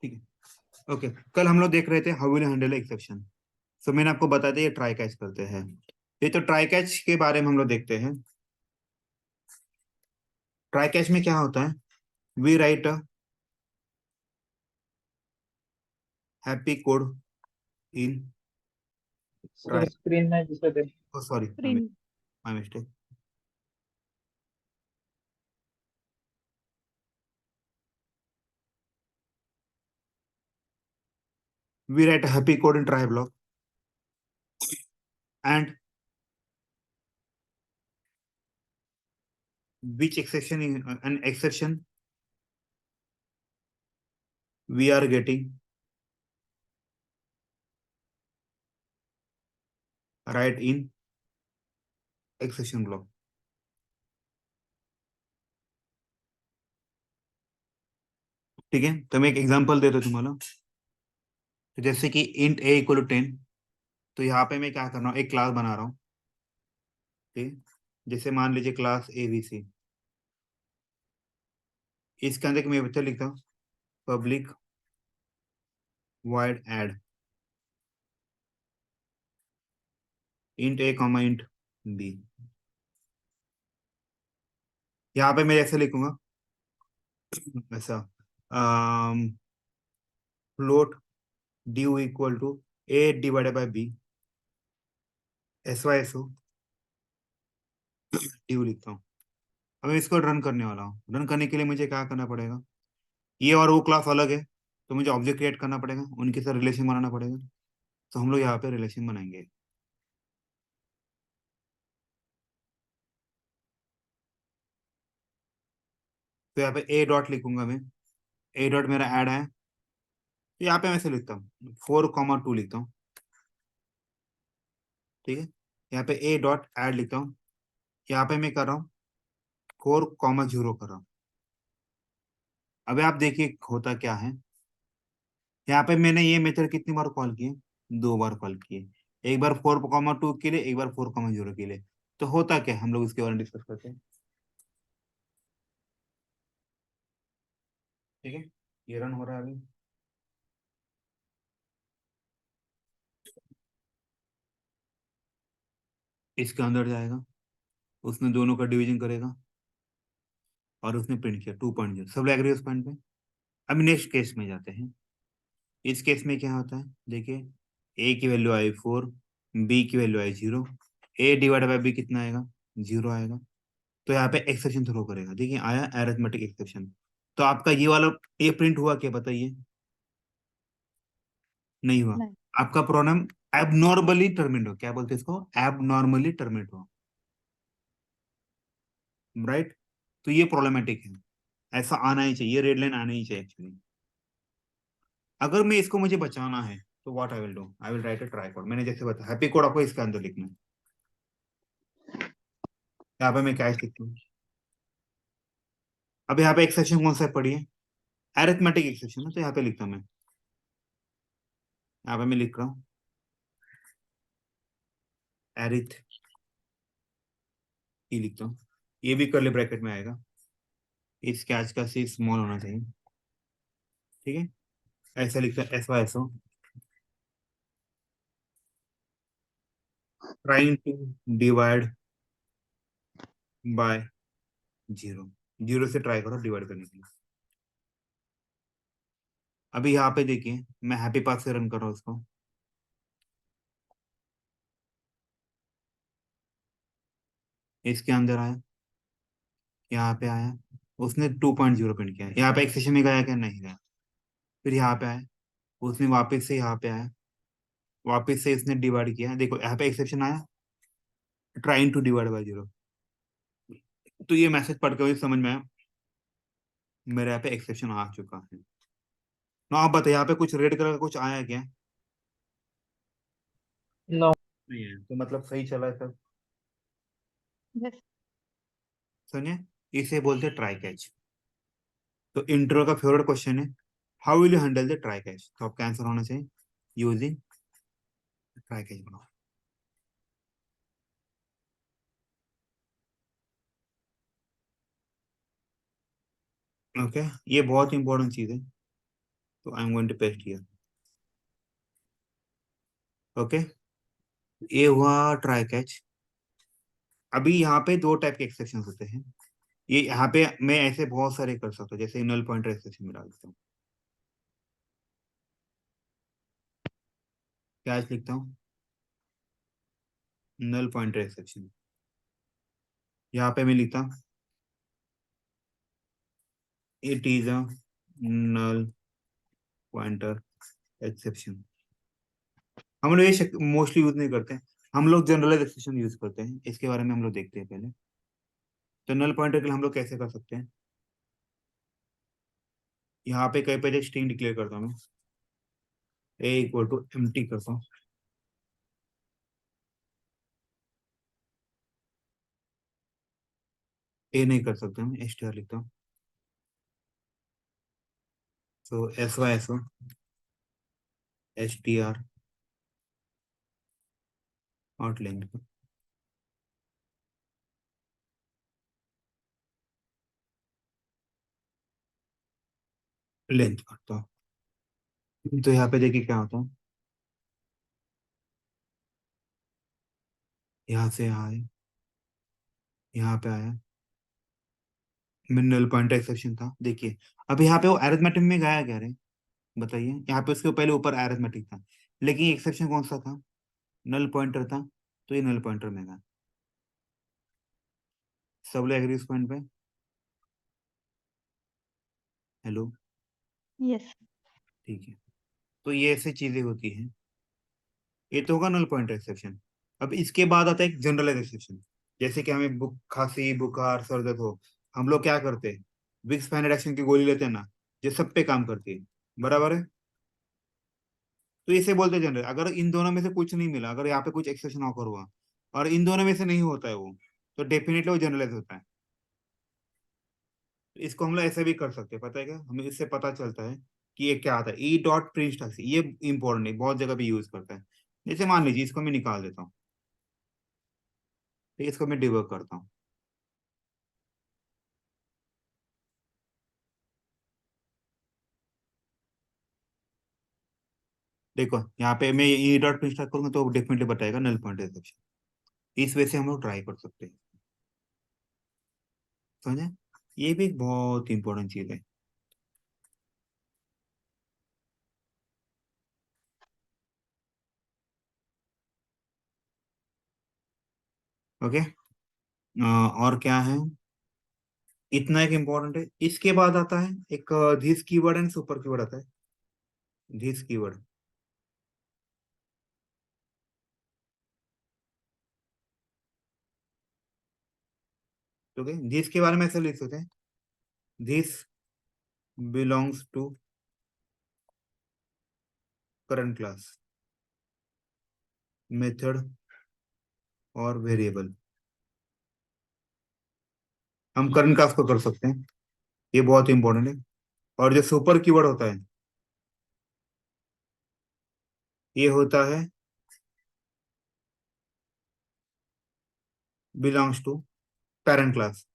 ठीक है। ओके, कल हम लोग देख रहे थे हाउ विल हैंडल एक्सेप्शन। सो मैंने आपको बताया था ये ट्राई कैच करते हैं। ये तो ट्राई कैच के बारे में हम लोग देखते हैं। ट्राई कैच में क्या होता है, we write a happy code in try, screen में जिसे दे। Sorry print. My mistake. We write a happy code in try block and which exception is an exception we are getting right in exception block. ठीक है, तो मैं एक example देता हूं तुम्हाला। तो जैसे कि int a इक्वल टू 10, तो यहाँ पे मैं क्या कर रहा हूँ, एक क्लास बना रहा हूँ। ठीक, जैसे मान लीजिए क्लास abc, इसके अंदर मैं बच्चा लिखता हूँ public void add int a comma int b। यहाँ पे मैं ऐसे लिखूंगा, ऐसा फ्लोट ड्यू equal to a divided by b, SYSO ड्यू लिखता हूँ। अब मैं इसको रन करने वाला हूँ। रन करने के लिए मुझे क्या करना पड़ेगा, ये और वो क्लास अलग है, तो मुझे ऑब्जेक्ट क्रिएट करना पड़ेगा, उनके साथ रिलेशन बनाना पड़ेगा। तो हम लोग यहाँ पे रिलेशन बनाएंगे। तो यहाँ पे ए डॉट लिखूंगा मैं, ए डॉट मेरा ऐड है, तो यहाँ पे मैं से लिखता हूँ 4,2 लिखता हूँ। ठीक है, यहाँ पे ए डॉट ऐड लिखता हूँ, यहाँ पे मैं कर रहा हूँ 4,0 कर रहा हूँ। अब आप देखिए होता क्या है, यहाँ पे मैंने ये मेथड कितनी बार कॉल किए, 2 बार कॉल किए। एक बार 4,2 के लिए, एक बार 4,0 के लिए। तो होता क्या है, हम लोग इसके बारे में डिस्कस करते हैं। ठीक है, ये रन हो रहा है अभी। इसके अंदर जाएगा, उसने दोनों का डिवीजन करेगा और उसने प्रिंट किया 2.0। सब लोग एग्री उस पॉइंट पे। अब नेक्स्ट केस में जाते हैं। इस केस में क्या होता है, देखिए ए की वैल्यू आई 4, बी की वैल्यू आई 0, ए डिवाइड बाई बी कितना आएगा, 0 आएगा। तो यहाँ पे एक्सेप्शन थ्रो करेगा। देखिए आया अरिथमेटिक एक्सेप्शन। तो आपका ये वाला ये प्रिंट हुआ क्या बताइए, नहीं हुआ। नहीं। आपका प्रोनाउन एबनॉर्मली टर्मिनेट हो, क्या बोलते हैं इसको, एबनॉर्मली टर्मिनेट हो, राइट। तो ये प्रॉब्लमेटिक है, ऐसा आना ही चाहिए, रेड लाइन आना ही चाहिए एक्चुअली। अगर मैं इसको मुझे बचाना है तो what I will do, I will write a try code. मैंने जैसे बताया हैप्पी कोड आपको इसके अंदर लिखना है। यहाँ पे मैं कैश लिखता हूँ। अब यहाँ पे एक्सेप्शन कौन सा पढ़िए, अरिथमेटिक एक्सेप्शन है, तो यहाँ पे लिखता हूँ मैं, यहाँ पे मैं लिख रहा हूँ एरिथ ही लिखता हूँ। ये भी कर्ली ब्रैकेट में आएगा, इस कैच का सी स्मॉल होना चाहिए। ठीक है, ऐसा लिखता है SYSO trying to divide by 0, 0 से ट्राई करो डिवाइड करने के लिए। अभी यहाँ पे देखिए मैं हैप्पी पाथ से रन कर रहा हूँ उसको। इसके अंदर आया, यहाँ पे आया, उसने 2.0 प्रिंट किया। यहाँ पे एक्सेशन में गया क्या, नहीं गया। फिर यहाँ पे आया, उसने वापस से यहाँ पे आया, वापस से इसने डिवाइड किया। देखो यहाँ पे एक्सेप्शन आया, ट्राइंग टू डिवाइड बाय 0। तो ये मैसेज पढ़ के मुझे समझ में आया मेरे यहाँ पे एक्सेप्शन आ चुका है ना। आप बताइए यहाँ पे कुछ रेड कलर का कुछ आया क्या, नो। नहीं है, तो मतलब सही चला है सब। यस। सुनिए, इसे बोलते हैं ट्राई कैच। तो इंट्रो का फेवरेट क्वेश्चन है, how will you handle the try catch. तो आपका आंसर होना चाहिए यूजिंग ट्राई कैच बनाओ। ओके, ये बहुत इंपॉर्टेंट चीज है। तो I am going to paste here. Okay, ये हुआ ट्राई कैच। अभी यहाँ पे दो टाइप के एक्सेप्शन होते हैं। ये यहाँ पे मैं ऐसे बहुत सारे कर सकता हूँ, जैसे नल पॉइंटर एक्सेप्शन में डाल देता हूँ। क्या आज लिखता हूँ? Null pointer exception. यहाँ पे मैं लिखता हूँ it is a null pointer exception. हम लोग ये मोस्टली यूज नहीं करते हैं। हम लोग जनरलाइज एक्सेप्शन यूज करते हैं, इसके बारे में हम लोग देखते हैं पहले। तो नल पॉइंटर के लिए हम लोग कैसे कर सकते हैं? यहाँ पे कहीं पे स्ट्रिंग डिक्लेयर करता हूँ मैं, ए इक्वल टू एम्प्टी करता हूँ। ए नहीं कर सकता, मैं एस टी आर लिखता हूँ। तो S Y S O S T R और लेंथ, लेंथ करता हूँ। तो यहाँ पे देखिए क्या होता है, यहाँ से यहाँ आए, यहाँ पे आया, मिनरल पॉइंटर एक्सेप्शन था। देखिए अब यहाँ पे वो अरिथमेटिक में गया क्या रे? बताइए, यहाँ पे उसके पहले ऊपर अरिथमेटिक था, लेकिन एक्सेप्शन कौन सा था? नल पॉइंटर था। तो ये नल पॉइंटर में गया। सब लोग एग्री इस पॉइंट पे? हेलो? यस। ठीक है। तो ये ऐसी चीजें होती हैं। ये तो होगा नल पॉइंटर एक्सेप्शन। अब इसके बाद आता है एक जनरलाइज एक्सेप्शन। जैसे कि हमें खांसी बुखार सर दर्द हो, हम लोग क्या करते हैं? विक्स स्पाइनल एक्शन की गोली लेते हैं ना, जो सब पे काम करती है। बराबर है? तो इसे बोलते हैं जनरल। अगर इन दोनों में से कुछ नहीं मिला, अगर यहाँ पे कुछ एक्सेप्शन ऑकर हुआ और इन दोनों में से नहीं होता है वो, तो डेफिनेटली वो जनरलाइज होता है। तो इसको हम लोग ऐसे भी कर सकते हैं, पता है क्या? हमें इससे पता चलता है कि ये क्या आता है, ई डॉट प्रिंट। ये इंपॉर्टेंट है, बहुत जगह पे यूज करता है। जैसे मान लीजिए इसको मैं निकाल देता हूँ, तो इसको मैं डिबग करता हूँ। देखो यहाँ पे मैं ई डॉट प्रिंट करूंगा तो डेफिनेटली बताएगा नल पॉइंट एक्सेप्शन। इस वजह से हम लोग ट्राई कर सकते हैं। समझे? ये भी एक बहुत इंपॉर्टेंट चीज है। ओके, और क्या है? इतना एक इम्पोर्टेंट है। इसके बाद आता है एक this keyword and super keyword आता है। धिस कीवर्ड, ठीक है। धिस के बारे में ऐसे लिख सकते हैं, this belongs to current class, method और वेरिएबल। हम करंट क्लास को कर सकते हैं, ये बहुत इंपॉर्टेंट है। और जो सुपर कीवर्ड होता है, ये होता है बिलोंग्स टू पेरेंट क्लास।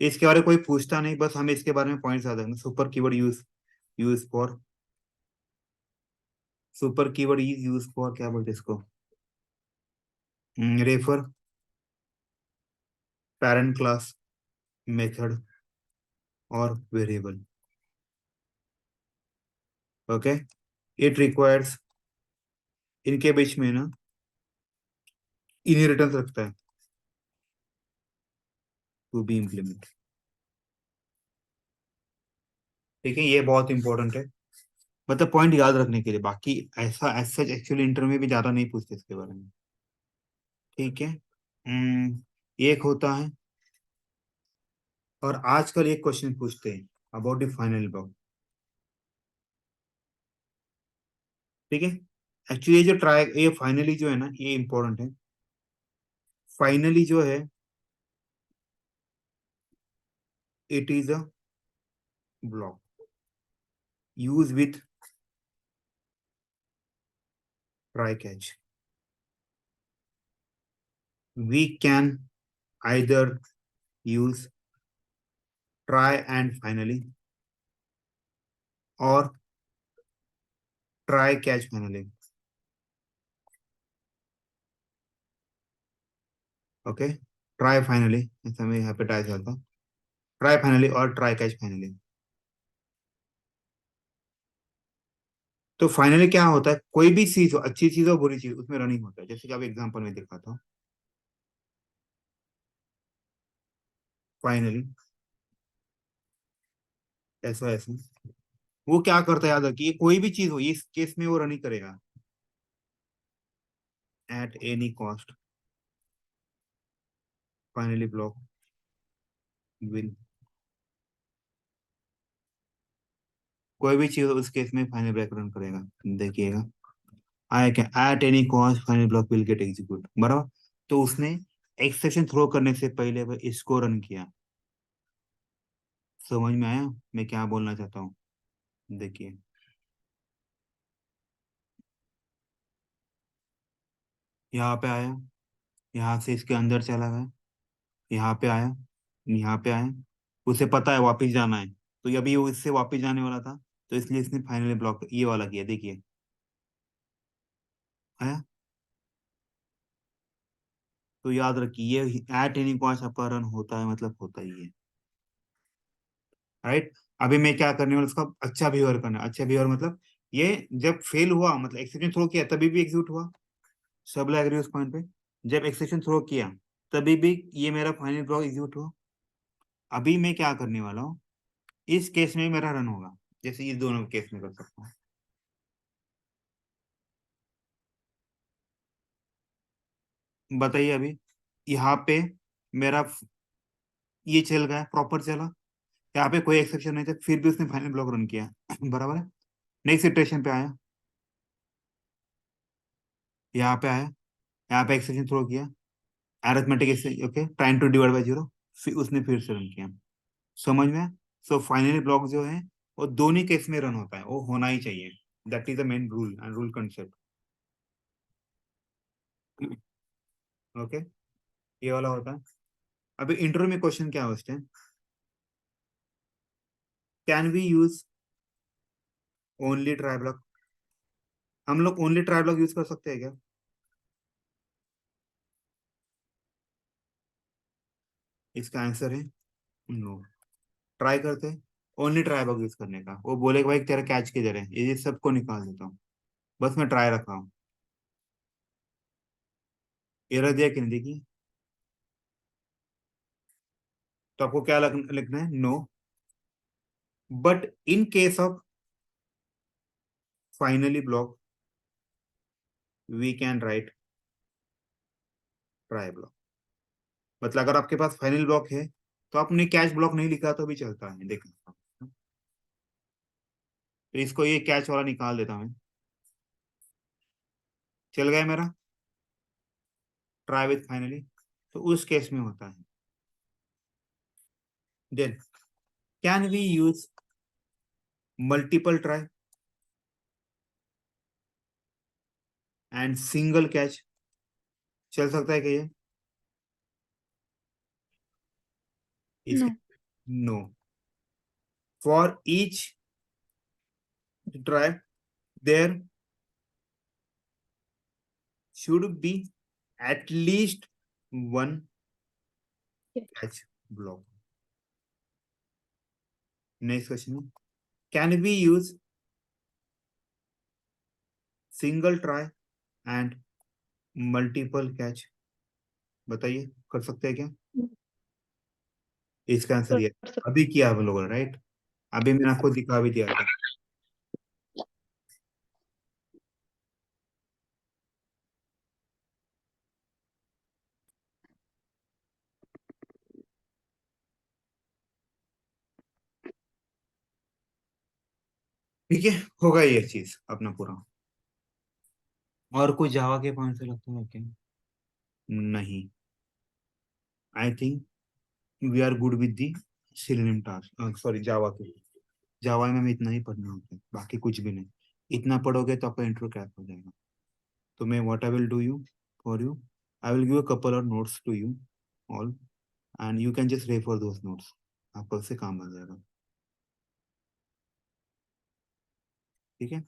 इसके बारे में कोई पूछता नहीं, बस हमें इसके बारे में पॉइंट्स याद रखना। Super keyword use use for, super keyword is use for क्या बोलते हैं इसको? रेफर पेरेंट क्लास, मेथड और वेरिएबल। ओके, इट रिक्वायर्स, इनके बीच में ना इनहेरिटेंस रखता है, टू बी इम्प्लीमेंट। ठीक है, ये बहुत इंपॉर्टेंट है, मतलब पॉइंट याद रखने के लिए। बाकी ऐसा ऐसा एक्चुअली इंटरव्यू में भी ज्यादा नहीं पूछते इसके बारे में। ठीक है। एक होता है, और आजकल एक क्वेश्चन पूछते हैं अबाउट द फाइनल वर्ब। ठीक है, एक्चुअली ये जो ट्राई, ये फाइनली जो है ना, ये इंपॉर्टेंट है। फाइनली जो है, it is a block use with try catch. We can either use try and finally, और try catch finally. Okay, try finally, ऐसा मैं यहाँ पे ट्राई करता हूँ। ट्राई फाइनली और ट्राई कैच फाइनली। तो फाइनली क्या होता है, कोई भी चीज हो, अच्छी चीज हो बुरी चीज, उसमें रनिंग होता है। जैसे कि अब एग्जांपल में दिखाता हूँ। फाइनली ऐसा ऐसा, वो क्या करता है याद रखिए, कोई भी चीज हो, इस केस में वो रनिंग करेगा। At any cost finally block will, कोई भी चीज हो उस केस में फाइनल ब्लॉक रन करेगा। देखिएगा, आया क्या, at any cost final block will get execute, बराबर। तो उसने एक्सेप्शन थ्रो करने से पहले वो इसको रन किया। समझ में आया मैं क्या बोलना चाहता हूँ? देखिए, यहाँ पे आया, यहाँ से इसके अंदर चला गया, यहाँ पे आया, यहाँ पे आया, उसे पता है वापस जाना है, तो ये अभी वो इससे वापस जाने वाला था, तो इसलिए इसने फाइनली ब्लॉक ये वाला किया। देखिए आया। तो याद रखिए, ये एट एनी कॉस्ट आपका रन होता है, मतलब होता ही है, राइट। अभी मैं क्या करने वाला, उसका अच्छा बिहेवियर करना है। अच्छा बिहेवियर मतलब, ये जब फेल हुआ, मतलब एक्सेप्शन थ्रो किया तभी भी एग्जीक्यूट हुआ। सब लोग एग्री उस पॉइंट पे? जब एक्सेप्शन थ्रो किया तभी भी ये मेरा फाइनल ब्लॉक एग्जीक्यूट हुआ। अभी मैं क्या करने वाला हूँ, इस केस में मेरा रन होगा, जैसे ये दोनों केस में कर सकता हूँ। बताइए अभी, यहाँ पे मेरा ये चल गया, प्रॉपर चला, यहाँ पे कोई एक्सेप्शन नहीं था, फिर भी उसने फाइनल ब्लॉक रन किया। बराबर है। नेक्स्ट सिचुएशन पे आया, यहाँ पे आया, यहाँ पे एक्सेप्शन थ्रो किया, arithmetic, okay, time to divide by zero, फिर उसने फिर से रन किया। समझ में? सो फाइनली ब्लॉक जो है वो दोनों केस में रन होता है, वो होना ही चाहिए। That is the main rule and rule concept. Okay, ये वाला होता है। अभी इंटरव्यू में क्वेश्चन क्या होते हैं, can we use only try block? हम लोग ओनली ट्राई ब्लॉक यूज कर सकते हैं क्या? इसका आंसर है नो। ट्राई करते हैं ओनली ट्राई ब्लॉक यूज करने का, वो बोलेगा भाई तेरा कैच किधर है, ये सबको निकाल देता हूँ, बस मैं ट्राई रखा हूँ। एरर दिया कि नहीं देखिए। तो आपको क्या लिखना है, no, but in case of finally block we can write try block. मतलब अगर आपके पास फाइनल ब्लॉक है तो आपने कैच ब्लॉक नहीं लिखा तो भी चलता है, देखना। तो इसको ये कैच वाला निकाल देता हूँ, चल गया मेरा ट्राई विथ फाइनली, तो उस केस में होता है। Then can we use multiple try and single catch? चल सकता है क्या ये? इसके No. No, for each try there should be at least one Yes. Catch block. Next question, can we use single try and multiple catch? बताइए, कर सकते हैं क्या? इसका आंसर ये, कर सकते अभी किया हम लोगों ने, राइट। अभी मैंने आपको दिखा भी दिया था। ठीक है, होगा ये चीज अपना पूरा। और कोई जावा के पॉइंट से लगता है क्या? नहीं, I think we are good with the synonym task, sorry Java के। जावा में हमें इतना ही पढ़ना होता है, बाकी कुछ भी नहीं। इतना पढ़ोगे तो आपका इंट्रो क्रैक हो जाएगा। तो मैं what I will do you for you, I will give a couple of notes to you all, and you can just refer those notes. आपका उससे काम बन जाएगा। ठीक है।